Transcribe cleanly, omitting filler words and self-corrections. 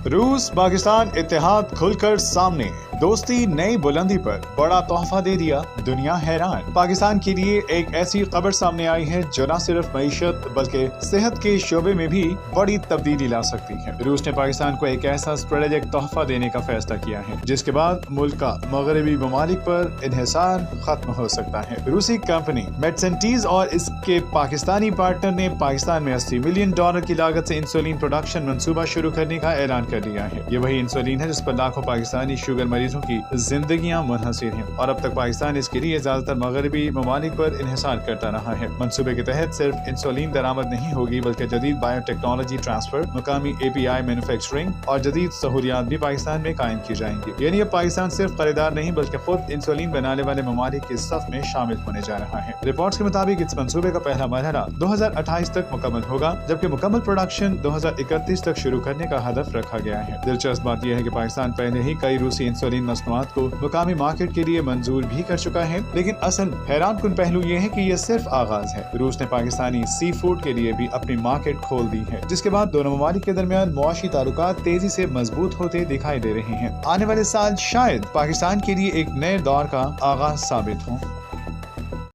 रूस पाकिस्तान इत्तेहाद खुलकर सामने, दोस्ती नई बुलंदी पर, बड़ा तोहफा दे दिया, दुनिया हैरान। पाकिस्तान के लिए एक ऐसी खबर सामने आई है जो न सिर्फ मईशत बल्कि सेहत के शोबे में भी बड़ी तब्दीली ला सकती है। रूस ने पाकिस्तान को एक ऐसा स्ट्रेटेजिक तोहफा देने का फैसला किया है जिसके बाद मुल्क का मगरबी ममालिक पर इन्हिसार खत्म हो सकता है। रूसी कंपनी मेडसेंटीज और इसके पाकिस्तानी पार्टनर ने पाकिस्तान में $80 मिलियन की लागत से इंसुलिन प्रोडक्शन मंसूबा शुरू करने का ऐलान कर दिया है। ये वही इंसुलिन है जिस पर लाखों पाकिस्तानी शुगर मरीजों की जिंदगियां मुनहसिर हैं और अब तक पाकिस्तान इसके लिए ज्यादातर मगरबी ममालिक पर इन्हिसार करता रहा है। मंसूबे के तहत सिर्फ इंसुलिन दरामद नहीं होगी बल्कि जदीद बायोटेक्नोलॉजी ट्रांसफर, मुकामी API मैन्युफैक्चरिंग और जदीद सहूलियात भी पाकिस्तान में कायम की जाएंगी। यानी अब पाकिस्तान सिर्फ खरीदार नहीं बल्कि खुद इंसुलिन बनाने वाले ममालिक के सफ में शामिल होने जा रहा है। रिपोर्ट्स के मुताबिक इस मंसूबे का पहला मरहला 2028 तक मुकम्मल होगा, जबकि मुकम्मल प्रोडक्शन 2031 तक शुरू करने का हदफ रखा गया है। दिलचस्प बात यह है कि पाकिस्तान पहले ही कई रूसी इंसुलिन मसनूआत को मुकामी मार्केट के लिए मंजूर भी कर चुका है, लेकिन असल हैरान कुन पहलू ये है कि यह सिर्फ आगाज है। रूस ने पाकिस्तानी सी फूड के लिए भी अपनी मार्केट खोल दी है, जिसके बाद दोनों ममालिक के दरमियान मुआशी ताल्लुकात तेजी से मजबूत होते दिखाई दे रहे हैं। आने वाले साल शायद पाकिस्तान के लिए एक नए दौर का आगाज साबित हो।